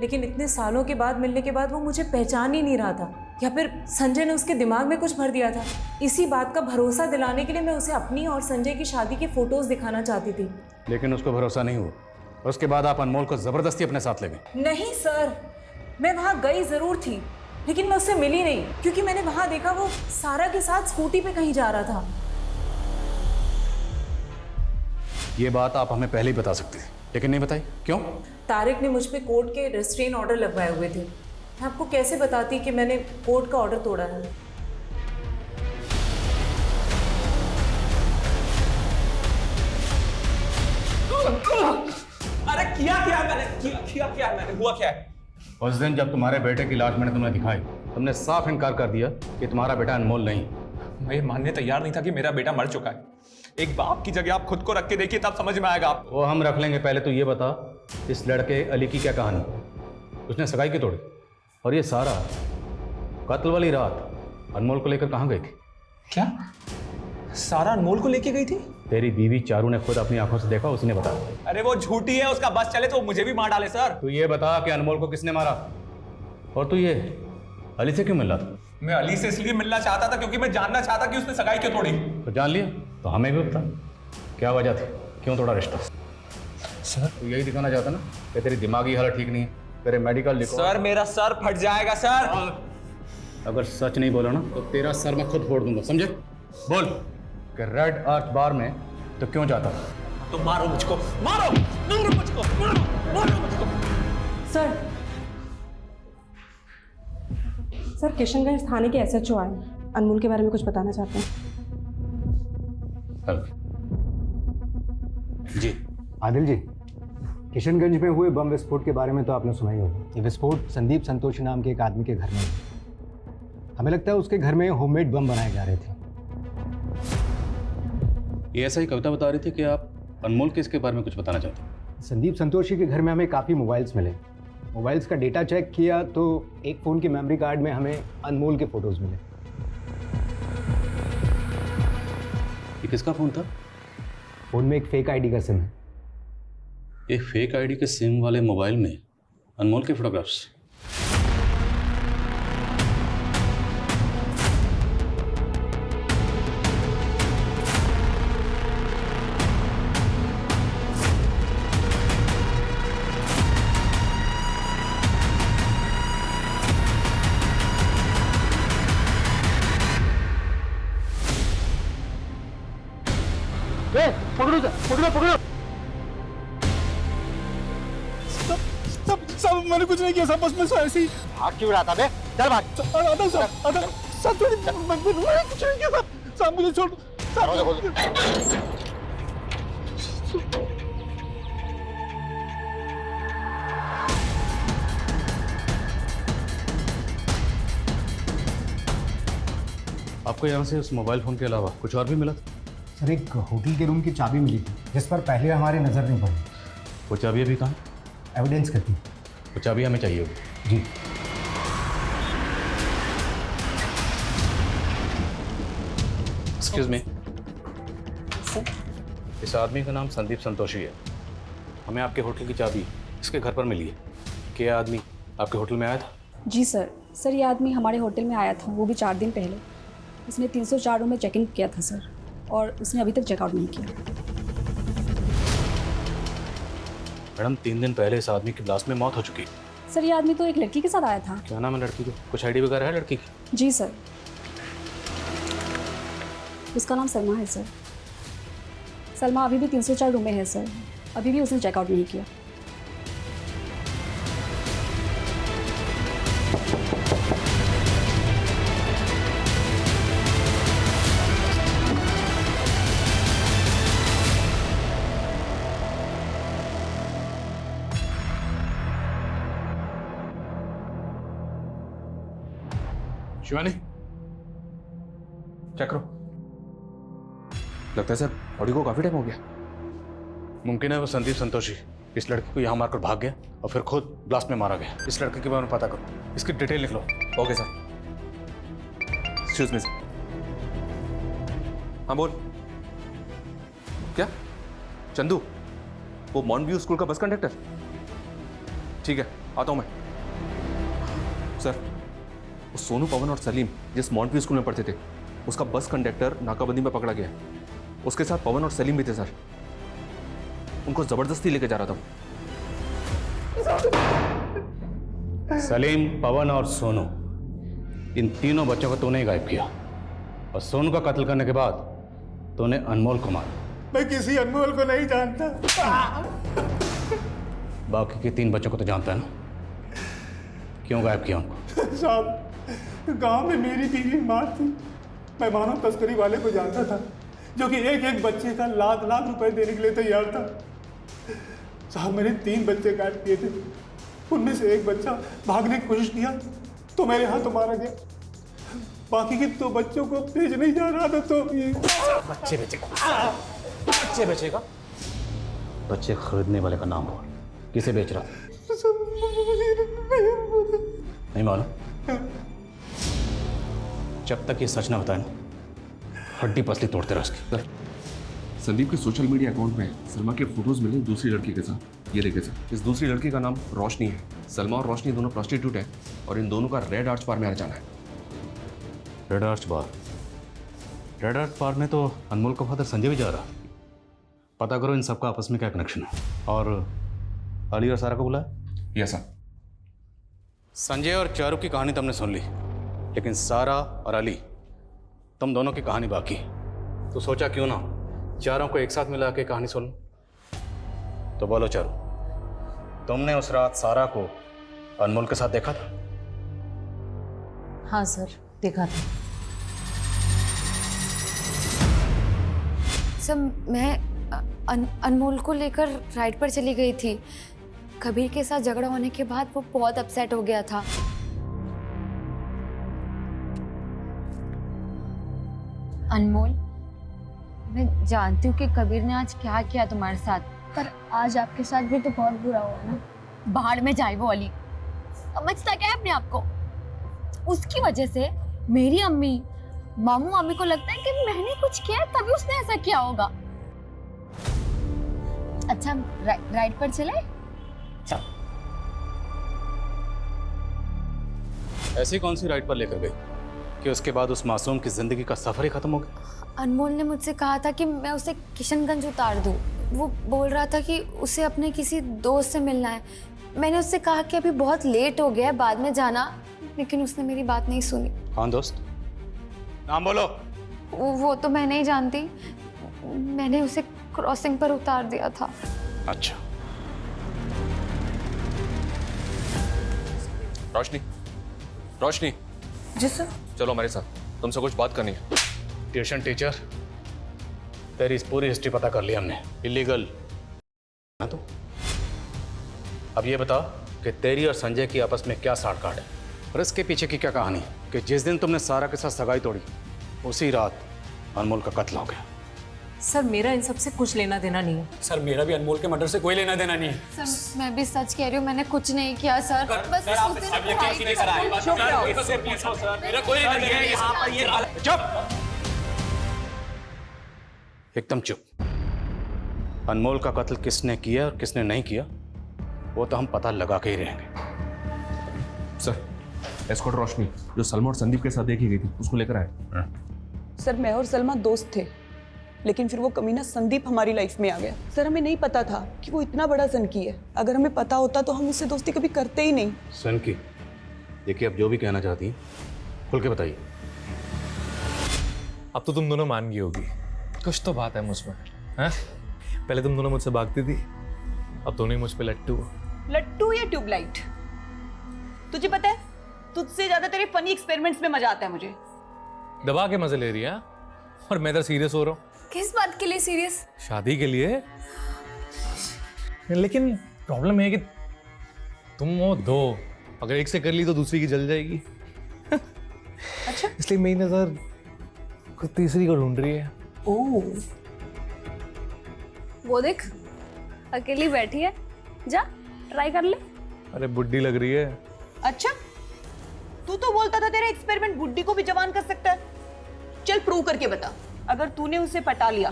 लेकिन इतने सालों के बाद मिलने के बाद वो मुझे पहचान ही नहीं रहा था, या फिर संजय ने उसके दिमाग में कुछ भर दिया था। इसी बात का भरोसा दिलाने के लिए मैं उसे अपनी और संजय की शादी के फोटोज दिखाना चाहती थी। लेकिन उसको भरोसा नहीं हुआ। उसके बाद आप अनमोल को जबरदस्ती अपने साथ ले गए? नहीं सर, मैं वहाँ गई जरूर थी, लेकिन मैं उससे मिली नहीं, क्योंकि मैंने वहाँ देखा वो सारा के साथ स्कूटी पे कहीं जा रहा था। ये बात आप हमें पहले ही बता सकते हैं। लेकिन नहीं बताई क्यों? तारिक ने मुझ पे कोर्ट के रेस्ट्रेन ऑर्डर लगवाए हुए थे। मैं आपको कैसे बताती कि मैंने कोर्ट का ऑर्डर तोड़ा है? अरे किया क्या मैंने? किया मैंने? हुआ क्या है? उस दिन जब तुम्हारे बेटे की लाश मैंने तुम्हें दिखाई, तुमने साफ इनकार कर दिया कि तुम्हारा बेटा अनमोल नहीं। मैं ये मानने तैयार नहीं था कि मेरा बेटा मर चुका है। एक बाप की जगह आप खुद को रख के देखिए, तब समझ में आएगा आपको। वो हम रख लेंगे, पहले तो ये बता इस लड़के अली की क्या कहानी? उसने सगाई की तोड़ी, और ये सारा कत्ल वाली रात अनमोल को लेकर कहाँ गई थी? क्या सारा अनमोल को लेके गई थी? तेरी बीवी चारू ने खुद अपनी आंखों से देखा, उसने बताया। अरे वो झूठी है, उसका बस चले तो मुझे भी मार डाले सर। तू ये बता कि अनमोल को किसने मारा, और तू ये अली से क्यों मिल रहा था? मैं अली से इसलिए मिलना चाहता था क्योंकि मैं जानना चाहता कि उसने सगाई क्यों तोड़ी। तो जान लिया, तो हमें भी बता क्या वजह थी, क्यों तोड़ा रिश्ता? सर तू यही दिखाना चाहता ना कि तेरी दिमागी हालत ठीक नहीं है, तेरे मेडिकल लिखो। सर मेरा सर फट जाएगा सर। अगर सच नहीं बोला ना तो तेरा सर मैं खुद फोड़ दूंगा, समझे? बोल कि रेड आर्च बार में तो क्यों जाता था? तो मारो मुझको, मारो मुझको, मारो मुझको। सर किशनगंज थाने के SHO आए, अनमोल के बारे में कुछ बताना चाहते हैं। जी आदिल जी, किशनगंज में हुए बम विस्फोट के बारे में तो आपने सुना ही होगा। ये विस्फोट संदीप संतोषी नाम के एक आदमी के घर में हुआ। हमें लगता है उसके घर में होममेड बम बनाए जा रहे थे। ये ऐसा ही कविता बता रही थी कि आप अनमोल के इसके बारे में कुछ बताना चाहते हैं। संदीप संतोषी के घर में हमें काफ़ी मोबाइल्स मिले। मोबाइल्स का डेटा चेक किया तो एक फ़ोन के मेमोरी कार्ड में हमें अनमोल के फ़ोटोज़ मिले। ये किसका फ़ोन था? फ़ोन में एक फेक आईडी का सिम है। एक फेक आईडी के सिम वाले मोबाइल में अनमोल के फोटोग्राफ्स। पकड़ो। सब मैंने कुछ नहीं किया, सब बस मैं ऐसे ही भाग क्यों रहा था बे? चल भाग। सब मैंने कुछ नहीं किया सब मुझे छोड़। आपको यहाँ से उस मोबाइल फ़ोन के अलावा कुछ और भी मिला था? सर एक होटल के रूम की चाबी मिली थी जिस पर पहले हमारी नज़र नहीं पड़ी। वो चाबी अभी कहाँ? एविडेंस करती। वो चाबी हमें चाहिए होगी। जी। एक्सक्यूज मी, इस आदमी का नाम संदीप संतोषी है। हमें आपके होटल की चाबी इसके घर पर मिली है। क्या आदमी आपके होटल में आया था? जी सर। सर ये आदमी हमारे होटल में आया था, वो भी 4 दिन पहले। उसने 304 रूम में चेक इन किया था सर, और उसने अभी तक चेकआउट नहीं किया। मैडम 3 दिन पहले इस आदमी की ब्लास्ट में मौत हो चुकी। सर ये आदमी तो एक लड़की के साथ आया था। क्या नाम है लड़की को? कुछ आईडी वगैरह है लड़की की? जी सर, उसका नाम सलमा है सर। सलमा अभी भी 304 रूम में है सर, अभी भी उसने चेकआउट नहीं किया। शिवानी, चेक करो। लगता है सर बॉडी को काफी टाइम हो गया। मुमकिन है वो संदीप संतोषी इस लड़की को यहाँ मारकर भाग गया और फिर खुद ब्लास्ट में मारा गया। इस लड़के के बारे में पता करो, इसकी डिटेल लिख लो। Okay sir. Excuse me sir. हाँ बोल। क्या चंदू, वो मॉन्ट व्यू स्कूल का बस कंडक्टर? ठीक है, आता हूं मैं। सर वो सोनू, पवन और सलीम जिस मॉन्ट व्यू स्कूल में पढ़ते थे, उसका बस कंडक्टर नाकाबंदी में पकड़ा गया। उसके साथ पवन और सलीम भी थे सर। उनको जबरदस्ती लेके जा रहा था। सलीम, पवन और सोनू, इन तीनों बच्चों को तूने ही गायब किया, और सोनू का कत्ल करने के बाद तूने अनमोल को मारा। मैं किसी अनमोल को नहीं जानता। बाकी के 3 बच्चों को तो जानता है ना, क्यों गायब किया उनको? साहब, गांव में मेरी बीवी मार थी। मैं मानव तस्करी वाले को जानता था, जो कि एक एक बच्चे का लाख लाख रुपए देने के लिए तैयार था। साहब, मैंने 3 बच्चे गायब किए थे। उनमें से एक बच्चा भागने की कोशिश किया तो मेरे हाथों मारा गया। बाकी के 2 बच्चों को भेज नहीं जा रहा था तो बच्चे बेचेगा, बच्चे बेचेगा? बच्चे खरीदने वाले का नाम बोल, किसे बेच रहा था? नहीं मालूम? जब तक ये सच ना बताए ना, हड्डी पसली तोड़ते रह उसकी। सर, संदीप के सोशल मीडिया अकाउंट में सलमा के फोटोज मिले दूसरी लड़की के साथ। ये देखिए सर, इस दूसरी लड़की का नाम रोशनी है। सलमा और रोशनी दोनों प्रोस्टिट्यूट है और इन दोनों का रेड आर्च बार में आना जाना है। रेड आर्च बार? रेड आर्च बार में तो अनमोल का फादर संजय भी जा रहा। पता करो इन सबका आपस में क्या कनेक्शन है। और अली और सारा को बुलाया? Yes sir. संजय और चारू की कहानी तुमने सुन ली, लेकिन सारा और अली, तुम दोनों की कहानी बाकी। तो सोचा क्यों ना चारों को एक साथ मिला के कहानी सुन। तो बोलो चारू, तुमने उस रात सारा को अनमोल के साथ देखा था? हाँ सर, देखा था। सर, मैं अनमोल को लेकर राइड पर चली गई थी। कबीर के साथ झगड़ा होने के बाद वो बहुत अपसेट हो गया था। अनमोल, मैं जानती हूँ कि कबीर ने आज क्या किया तुम्हारे साथ, पर आज आपके साथ भी तो बहुत बुरा हुआ ना। बाहर में जाए वो अली, समझता क्या है अपने आप को? उसकी वजह से मेरी अम्मी, मामू मामी को लगता है कि मैंने कुछ किया तभी उसने ऐसा किया होगा। अच्छा, राइड पर चले? ऐसी कौन सी राइड पर लेकर गई कि उसके बाद उस मासूम की जिंदगी का सफर ही खत्म हो गया? अनमोल ने मुझसे कहा था कि मैं उसे किशनगंज उतार दूं। वो बोल रहा था कि उसे अपने किसी दोस्त से मिलना है। मैंने उससे कहा कि अभी बहुत लेट हो गया है, बाद में जाना, लेकिन उसने मेरी बात नहीं सुनी। कौन दोस्त? नाम बोलो। वो तो मैं नहीं जानती। मैंने उसे क्रॉसिंग पर उतार दिया था। अच्छा। रोशनी, रोशनी। जी सर। चलो हमारे साथ, तुमसे कुछ बात करनी है। ट्यूशन टीचर, तेरी इस पूरी हिस्ट्री पता कर ली हमने। इलीगल ना तो। अब ये बता कि तेरी और संजय की आपस में क्या साठ गांठ है, और इसके पीछे की क्या कहानी कि जिस दिन तुमने सारा के साथ सगाई तोड़ी उसी रात अनमोल का कत्ल हो गया। सर, मेरा इन सब से कुछ लेना देना नहीं है। सर, मेरा भी अनमोल के मर्डर से कोई लेना देना नहीं है। सर, मैं भी सच कह रही हूँ, मैंने कुछ नहीं किया सर। बस चुप, एकदम चुप। अनमोल का कत्ल किसने किया और किसने नहीं किया वो तो हम पता लगा के ही रहेंगे। सर, एस्कॉर्ट रोशनी जो सलमा और संदीप के साथ देखी गई थी उसको लेकर आए। सर, मैं और सलमा दोस्त थे, लेकिन फिर वो कमीना संदीप हमारी लाइफ में आ गया। सर, हमें नहीं पता था कि वो इतना बड़ा सनकी है। अगर हमें पता होता तो हम उससे दोस्ती कभी करते ही नहीं। सनकी? देखिए, अब जो भी कहना चाहती हैं खुल के बताइए। अब तो तुम दोनों मान गई होगी, कुछ तो बात है मुझमें, हैं? पहले तुम दोनों मुझसे भागती थी, अब दोनों ही मुझ पे लट्टू। लट्टू या ट्यूबलाइट? तुझे पता है, तुझसे ज्यादा तेरे फनी एक्सपेरिमेंट्स में मजा आता है मुझे। दबा के मजे ले रही है, और मैं इधर सीरियस हो रहा हूँ। किस बात के लिए सीरियस? शादी के लिए। लेकिन प्रॉब्लम है कि तुम वो दो, अगर एक से कर ली तो दूसरी की जल जाएगी। अच्छा, इसलिए मेरी नजर कुछ तीसरी को ढूंढ रही है। ओह, वो देख, अकेली बैठी है, जा ट्राई कर ले। अरे बुड्ढी लग रही है। अच्छा, तू तो बोलता था तेरा एक्सपेरिमेंट बुड्ढी को भी जवान कर सकता है। चल प्रूव करके बता। अगर तूने उसे पटा लिया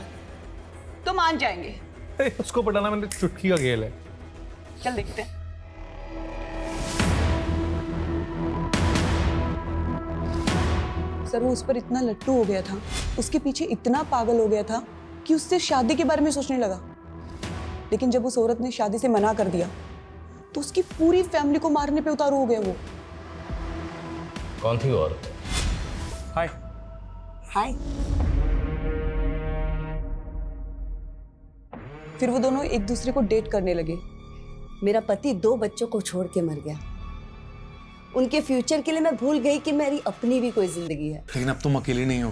तो मान जाएंगे। उसको पटाना मैंने चुटकी का खेल है। चल देखते हैं। सर, वो उस पर इतना लट्टू हो गया था, उसके पीछे इतना पागल हो गया था कि उससे शादी के बारे में सोचने लगा। लेकिन जब उस औरत ने शादी से मना कर दिया तो उसकी पूरी फैमिली को मारने पे उतारू हो गया वो। कौन थी वो औरत? हाय। हाय। फिर वो दोनों एक दूसरे को डेट करने लगे, मेरा पति 2 बच्चों को छोड़ के मर गया। उनके फ्यूचर के लिए मैं भूल गई कि मेरी अपनी भी कोई जिंदगी है। लेकिन अब तुम अकेली नहीं हो,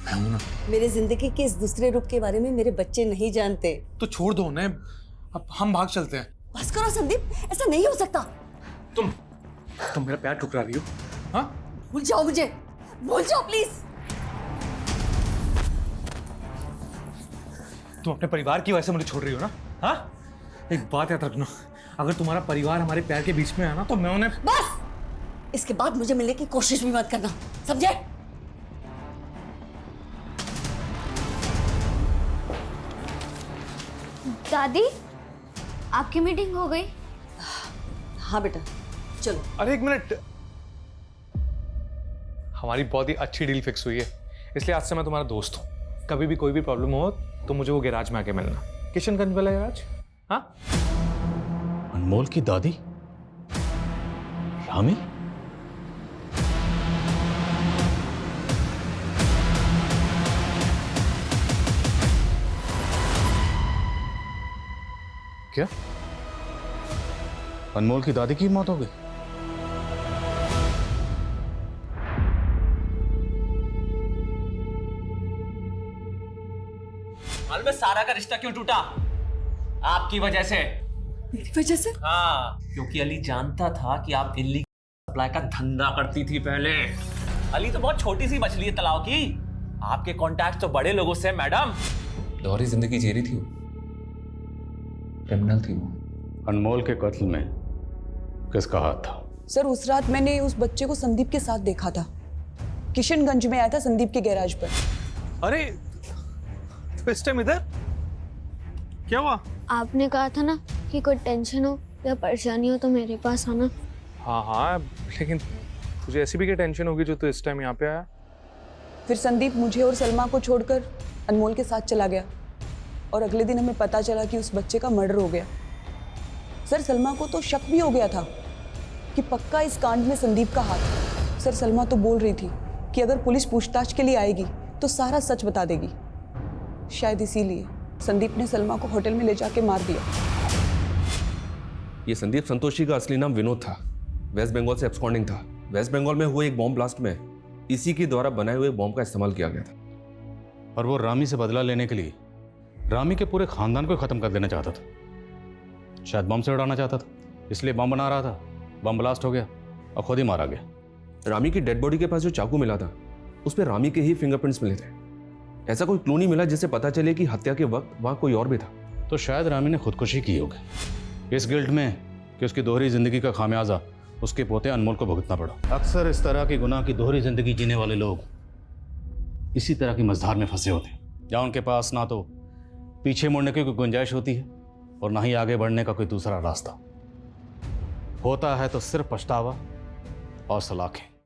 मैं हूं ना। मेरे जिंदगी के इस दूसरे रूप के बारे में मेरे बच्चे नहीं जानते। तो छोड़ दो उन्हें, अब हम भाग चलते हैं। बस करो संदीप, ऐसा नहीं हो सकता। तुम मेरा पैर ठुकरा रही हो। हाँ, भूल जाओ मुझे, भूल जाओ प्लीज। तुम अपने परिवार की वजह से मुझे छोड़ रही हो ना? हाँ, एक बात याद रखना, अगर तुम्हारा परिवार हमारे पैर के बीच में है ना तो मैं उन्हें। बस, इसके बाद मुझे मिलने की कोशिश भी मत करना, समझे? दादी, आपकी मीटिंग हो गई? हाँ बेटा, चलो। अरे एक मिनट, हमारी बहुत ही अच्छी डील फिक्स हुई है, इसलिए आज से मैं तुम्हारा दोस्त हूँ। कभी भी कोई भी प्रॉब्लम हो तो मुझे वो गैराज में आके मिलना, किशनगंज वाला गैराज। हाँ, अनमोल की दादी रामी? क्या अनमोल की दादी की मौत हो गई? मालूम है सारा का रिश्ता क्यों टूटा? आपकी वजह से। मेरी वजह से? हाँ, क्योंकि अली जानता था कि आप इल्लीगल सप्लाई का धंधा करती थी पहले। अली तो बहुत छोटी सी मछली है तालाब की, आपके कॉन्टैक्ट तो बड़े लोगों से। मैडम, दोहरी जिंदगी जी रही थी, वो क्रिमिनल थी। वो अनमोल के कत्ल में किसका हाथ था? सर, उस रात मैंने उस बच्चे को संदीप के साथ देखा था। किशनगंज में आया था संदीप के गैराज पर। अरे तो इस टाइम इधर क्या हुआ? आपने कहा था ना कि कोई टेंशन हो या परेशानी हो तो मेरे पास आना। हाँ हाँ, लेकिन तुझे ऐसी भी क्या टेंशन होगी जो तू इस टाइम यहाँ पे आया? फिर संदीप मुझे और सलमा को छोड़कर अनमोल के साथ चला गया और अगले दिन हमें पता चला कि उस बच्चे का मर्डर हो गया। सर, सलमा को तो शक भी हो गया था कि पक्का इस कांड में संदीप का हाथ है। सर, सलमा तो बोल रही थी कि अगर पुलिस पूछताछ के लिए आएगी तो सारा सच बता देगी। शायद इसीलिए संदीप ने सलमा को होटल में ले जाके मार दिया। ये संदीप संतोषी का असली नाम विनोद था, वेस्ट बंगाल से एब्सकॉन्डिंग था। वेस्ट बंगाल में हुए एक बॉम्ब ब्लास्ट में इसी के द्वारा बनाए हुए बॉम्ब का इस्तेमाल किया गया था। और वो रामी से बदला लेने के लिए रामी के पूरे खानदान को खत्म कर देना चाहता था। शायद बम से उड़ाना चाहता था, इसलिए बम बना रहा था। बम ब्लास्ट हो गया और खुद ही मारा गया। रामी की डेड बॉडी के पास जो चाकू मिला था उस पर रामी के ही फिंगरप्रिंट्स मिले थे। ऐसा कोई क्लू नहीं मिला जिससे पता चले कि हत्या के वक्त वहां कोई और भी था। तो शायद रामी ने खुदकुशी की होगी इस गिल्ट में कि उसकी दोहरी जिंदगी का खामियाजा उसके पोते अनमोल को भुगतना पड़ा। अक्सर इस तरह की गुनाह की दोहरी जिंदगी जीने वाले लोग इसी तरह की मझधार में फंसे होते हैं, जहाँ उनके पास ना तो पीछे मुड़ने की कोई गुंजाइश होती है और ना ही आगे बढ़ने का कोई दूसरा रास्ता होता है। तो सिर्फ पछतावा और सलाखें।